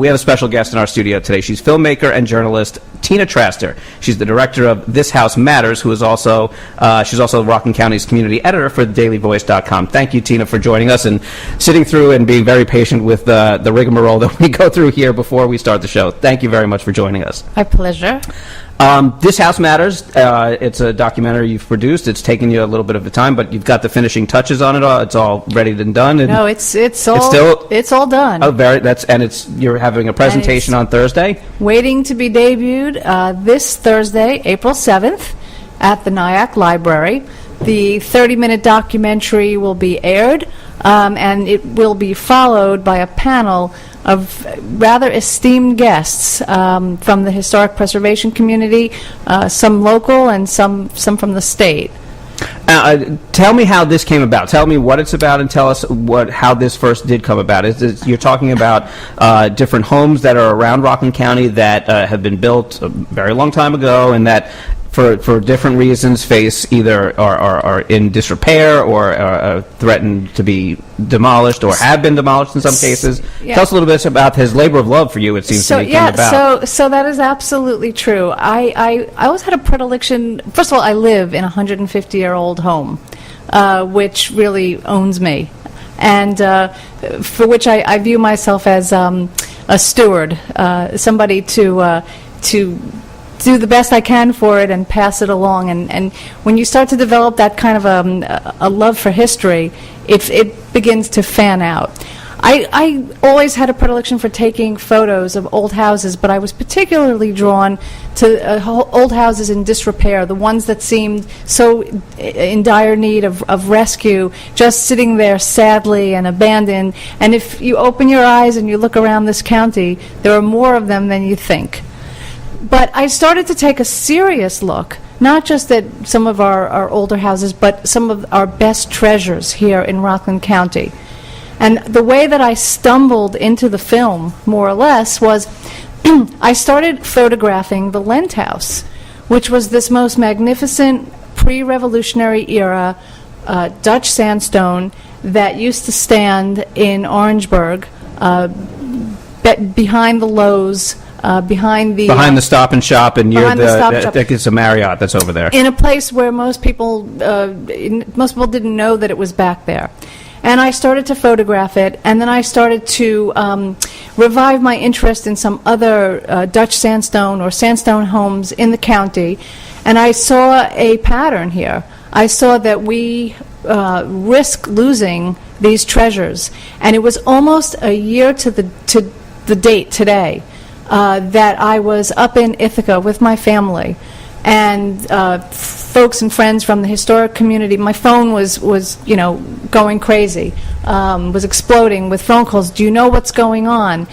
We have a special guest in our studio today. She's filmmaker and journalist Tina Traster. She's the director of This House Matters, who is also she's also Rockland County's community editor for dailyvoice.com. Thank you, Tina, for joining us and sitting through and being very patient with the rigmarole that we go through here before we start the show. Thank you very much for joining us. My pleasure. This House Matters, it's a documentary you've produced. It's taken you a little bit of a time, but you've got the finishing touches on it all. It's all ready and done. And no, it's all done. Oh, you're having a presentation on Thursday? Waiting to be debuted this Thursday, April 7th, at the Nyack Library. The 30-minute documentary will be aired, and it will be followed by a panel of rather esteemed guests from the historic preservation community, some local and some from the state. Tell me how this came about. Tell me what it's about, and tell us how this first did come about. You're talking about different homes that are around Rockland County that have been built a very long time ago, and that for different reasons face either are in disrepair or threaten to be demolished or have been demolished in some cases. Yeah. Tell us a little bit about his labor of love for you, it seems to be coming about. So that is absolutely true. I always had a predilection. First of all, I live in a 150-year-old home, which really owns me, and for which I view myself as a steward, somebody to do the best I can for it and pass it along. And when you start to develop that kind of a love for history, it begins to fan out. I always had a predilection for taking photos of old houses, but I was particularly drawn to old houses in disrepair, the ones that seemed so in dire need of rescue, just sitting there sadly and abandoned. And if you open your eyes and you look around this county, there are more of them than you think. But I started to take a serious look, not just at some of our older houses, but some of our best treasures here in Rockland County. And the way that I stumbled into the film, more or less, was I started photographing the Lent House, which was this most magnificent pre-revolutionary era Dutch sandstone that used to stand in Orangeburg behind the Lowe's, behind the Stop and Shop, and near I think it's a Marriott that's over there. In a place where most people didn't know that it was back there. And I started to photograph it, and then I started to revive my interest in some other Dutch sandstone or sandstone homes in the county, and I saw a pattern here. I saw that we risk losing these treasures, and it was almost a year to the date today that I was up in Ithaca with my family, and folks and friends from the historic community. My phone was going crazy, was exploding with phone calls. Do you know what's going on?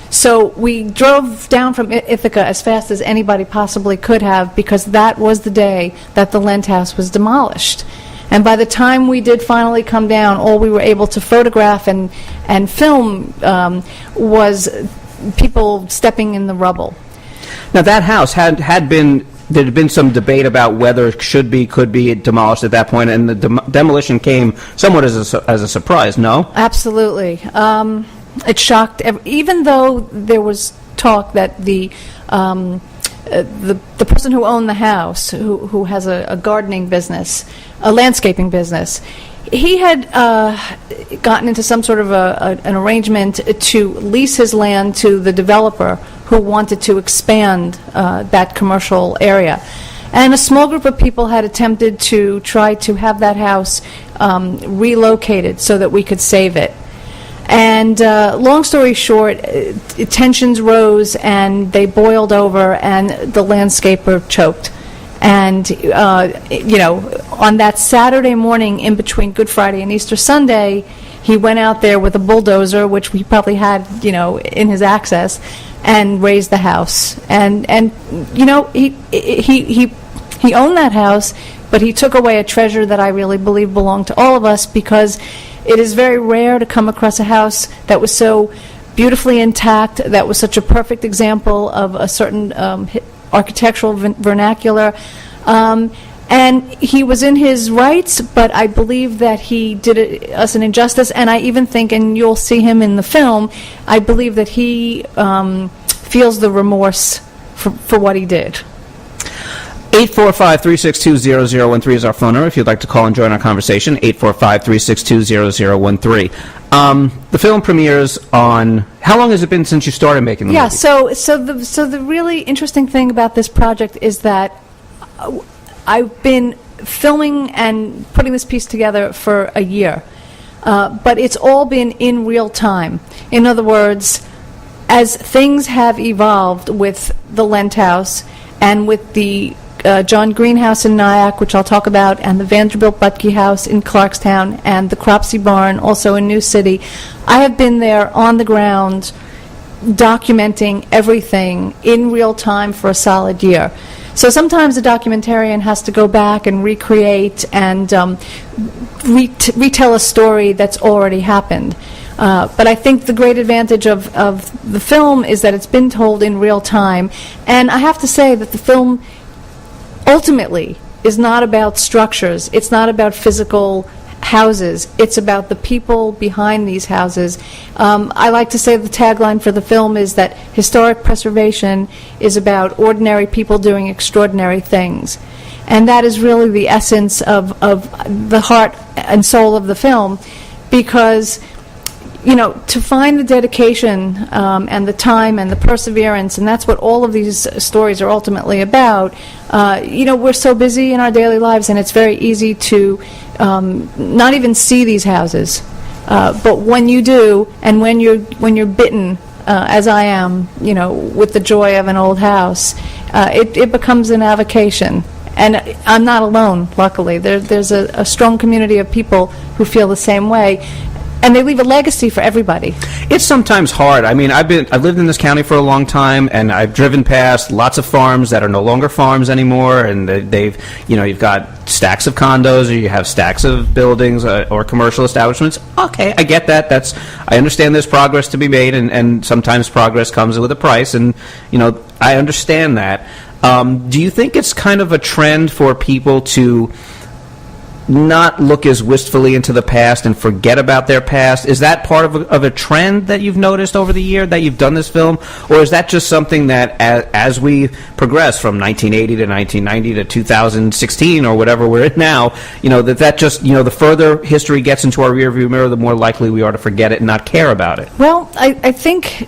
So we drove down from Ithaca as fast as anybody possibly could have, because that was the day that the Lent House was demolished. And by the time we did finally come down, all we were able to photograph and film was people stepping in the rubble. Now, that house there had been some debate about whether it could be demolished at that point, and the demolition came somewhat as a surprise. No, absolutely. It shocked. Even though there was talk that the person who owned the house, who has a gardening business, a landscaping business, he had gotten into some sort of an arrangement to lease his land to the developer who wanted to expand that commercial area. And a small group of people had attempted to try to have that house relocated so that we could save it. And long story short, tensions rose and they boiled over, and the landscaper choked. And, on that Saturday morning in between Good Friday and Easter Sunday, he went out there with a bulldozer, which we probably had, in his access, and razed the house. And he owned that house, but he took away a treasure that I really believe belonged to all of us, because it is very rare to come across a house that was so beautifully intact, that was such a perfect example of a certain architectural vernacular, And he was in his rights, but I believe that he did us an injustice, and I even think, and you'll see him in the film, I believe that he feels the remorse for what he did. 845-362-0013 is our phone number if you'd like to call and join our conversation, 845-362-0013. The film premieres on, how long has it been since you started making the movie? So the really interesting thing about this project is that I've been filming and putting this piece together for a year, but it's all been in real time. In other words, as things have evolved with the Lent House and with the John Green House in Nyack, which I'll talk about, and the Vanderbilt Butke House in Clarkstown, and the Cropsey Barn, also in New City, I have been there on the ground documenting everything in real time for a solid year. So sometimes a documentarian has to go back and recreate and retell a story that's already happened. But I think the great advantage of the film is that it's been told in real time. And I have to say that the film ultimately is not about structures. It's not about physical houses. It's about the people behind these houses. I like to say the tagline for the film is that historic preservation is about ordinary people doing extraordinary things. And that is really the essence of the heart and soul of the film, because to find the dedication and the time and the perseverance, and that's what all of these stories are ultimately about. We're so busy in our daily lives, and it's very easy to not even see these houses. But when you do, and when you're bitten, as I am, with the joy of an old house, it becomes an avocation. And I'm not alone, luckily. There's a strong community of people who feel the same way. And they leave a legacy for everybody. It's sometimes hard. I mean, I've lived in this county for a long time, and I've driven past lots of farms that are no longer farms anymore, and you've got stacks of condos, or you have stacks of buildings or commercial establishments. Okay, I get that. I understand there's progress to be made, and sometimes progress comes with a price, and I understand that. Do you think it's kind of a trend for people to not look as wistfully into the past and forget about their past? Is that part of a trend that you've noticed over the year that you've done this film? Or is that just something that as we progress from 1980 to 1990 to 2016 or whatever we're in now, that just, the further history gets into our rearview mirror, the more likely we are to forget it and not care about it? Well, I think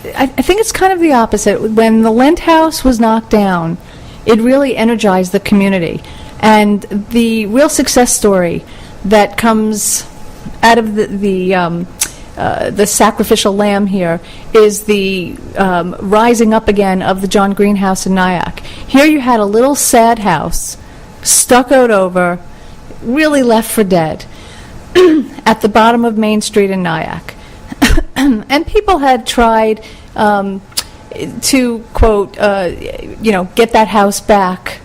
it's kind of the opposite. When the Lent House was knocked down, it really energized the community. And the real success story that comes out of the sacrificial lamb here is the rising up again of the John Green House in Nyack. Here you had a little sad house, stuccoed over, really left for dead, at the bottom of Main Street in Nyack. And people had tried to, quote, get that house back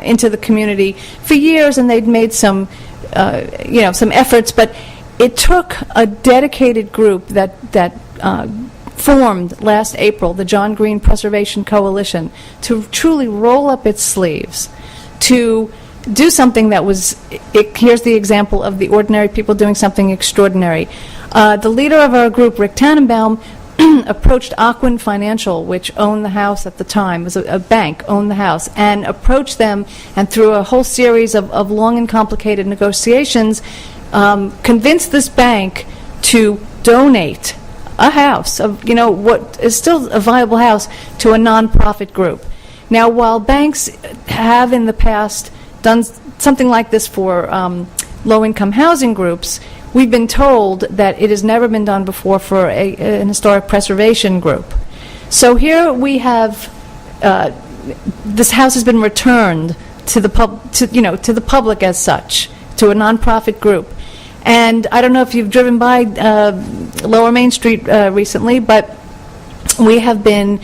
into the community for years, and they'd made some efforts, but it took a dedicated group that formed last April, the John Green Preservation Coalition, to truly roll up its sleeves, to do something that was, here's the example of the ordinary people doing something extraordinary. The leader of our group, Rick Tannenbaum, approached Aquin Financial, which owned the house at the time, was a bank, owned the house, and approached them, and through a whole series of long and complicated negotiations, convinced this bank to donate a house, of what is still a viable house, to a nonprofit group. Now, while banks have in the past done something like this for low-income housing groups, we've been told that it has never been done before for an historic preservation group. So here we have this house has been returned to the public as such, to a nonprofit group. And I don't know if you've driven by Lower Main Street recently, but we have been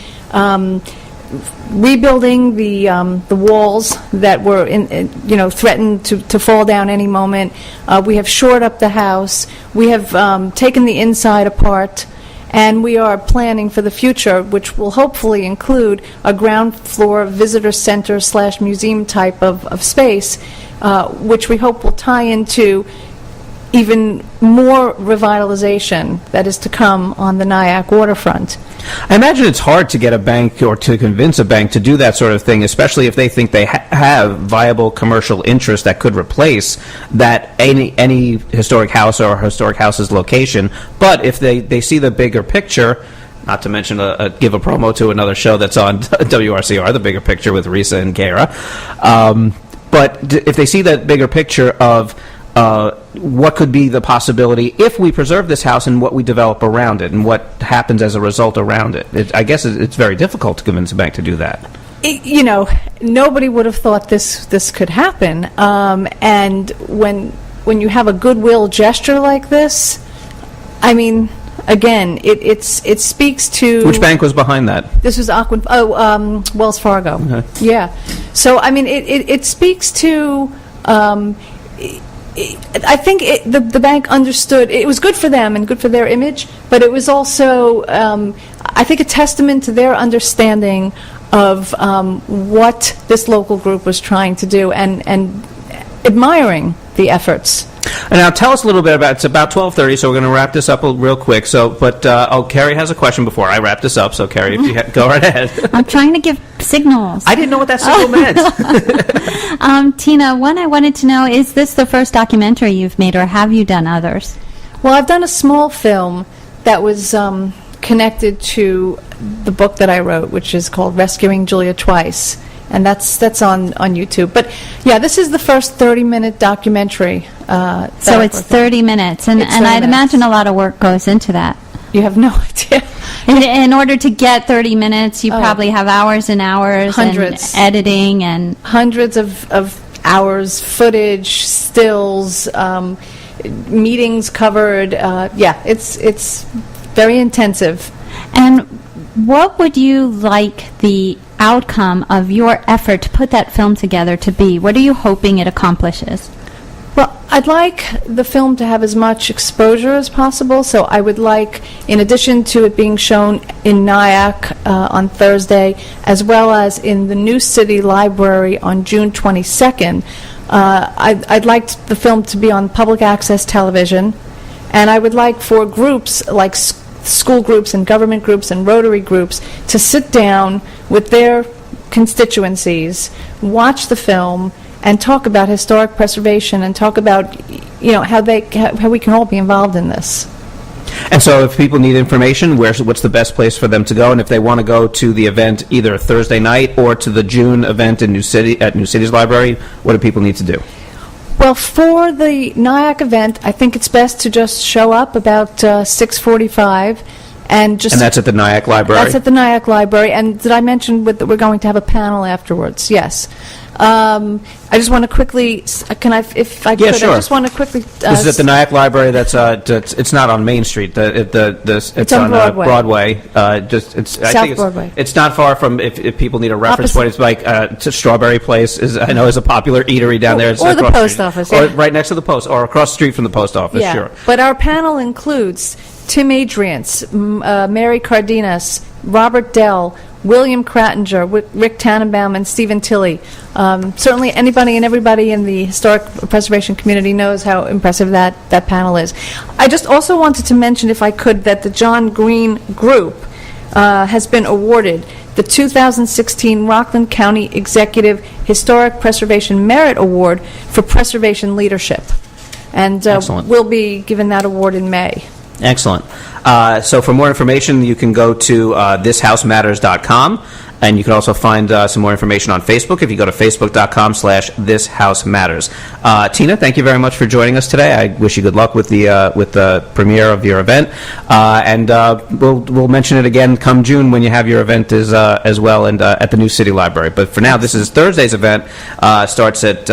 rebuilding the walls that were threatened to fall down any moment. We have shored up the house. We have taken the inside apart, And we are planning for the future, which will hopefully include a ground floor visitor center / museum type of space, which we hope will tie into even more revitalization that is to come on the Nyack waterfront. I imagine it's hard to get a bank or to convince a bank to do that sort of thing, especially if they think they have viable commercial interest that could replace that any historic house or historic house's location. But if they see the bigger picture, not to mention give a promo to another show that's on WRCR, The Bigger Picture with Risa and Kara. But if they see that bigger picture of what could be the possibility if we preserve this house and what we develop around it and what happens as a result around it. I guess it's very difficult to convince a bank to do that. Nobody would have thought this could happen. And when you have a goodwill gesture like this, I mean, again, it speaks to... Which bank was behind that? This was Wells Fargo. Okay. Yeah. So, I mean, it speaks to... I think the bank understood it was good for them and good for their image, but it was also, I think, a testament to their understanding of what this local group was trying to do and admiring the efforts. And now tell us a little bit about, it's about 12:30, so we're going to wrap this up real quick. But Carrie has a question before I wrap this up, so Carrie, if you go right ahead. I'm trying to give signals. I didn't know what that signal meant. Tina, one I wanted to know, is this the first documentary you've made, or have you done others? Well, I've done a small film that was connected to the book that I wrote, which is called Rescuing Julia Twice. And that's on YouTube. But, yeah, this is the first 30-minute documentary. So it's 30 minutes. And I'd imagine a lot of work goes into that. You have no idea. In order to get 30 minutes, you probably have hours and hours. Hundreds. And editing and... Hundreds of hours, footage, stills, meetings covered. Yeah, it's very intensive. And what would you like the outcome of your effort to put that film together to be? What are you hoping it accomplishes? Well, I'd like the film to have as much exposure as possible, so I would like, in addition to it being shown in Nyack on Thursday, as well as in the New City Library on June 22nd, I'd like the film to be on public access television, and I would like for groups like school groups and government groups and Rotary groups to sit down with their constituencies, watch the film, and talk about historic preservation and talk about, how we can all be involved in this. And so if people need information, what's the best place for them to go? And if they want to go to the event either Thursday night or to the June event in New City's Library, what do people need to do? Well, for the Nyack event, I think it's best to just show up about 6:45 and just... And that's at the Nyack Library? That's at the Nyack Library. And did I mention that we're going to have a panel afterwards? Yes. I just want to quickly... Can I, if I could, yeah, sure. I just want to quickly... this is at the Nyack Library. It's not on Main Street. It's on Broadway. South Broadway. It's not far from, if people need a reference point, it's like Strawberry Place is a popular eatery down there. It's or the across post street. office. Or Yeah. right next to the post, or across the street from the post office, Yeah. sure. But our panel includes Tim Adriance, Mary Cardenas, Robert Dell, William Krattinger, Rick Tannenbaum, and Stephen Tilley. Certainly anybody and everybody in the historic preservation community knows how impressive that panel is. I just also wanted to mention, if I could, that the John Green Group has been awarded the 2016 Rockland County Executive Historic Preservation Merit Award for Preservation Leadership. And we'll be given that award in May. Excellent. So for more information, you can go to thishouseMatters.com, and you can also find some more information on Facebook if you go to facebook.com/thishouseMatters. Tina, thank you very much for joining us today. I wish you good luck with the premiere of your event, and we'll mention it again come June when you have your event as well, and at the New City Library. But for now, this is Thursday's event. Starts at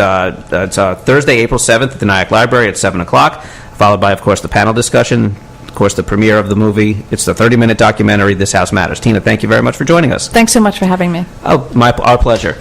Thursday, April 7th at the Nyack Library at 7 o'clock, followed by, of course, the panel discussion. Of course, the premiere of the movie. It's the 30-minute documentary, This House Matters. Tina, thank you very much for joining us. Thanks so much for having me. Oh, our pleasure.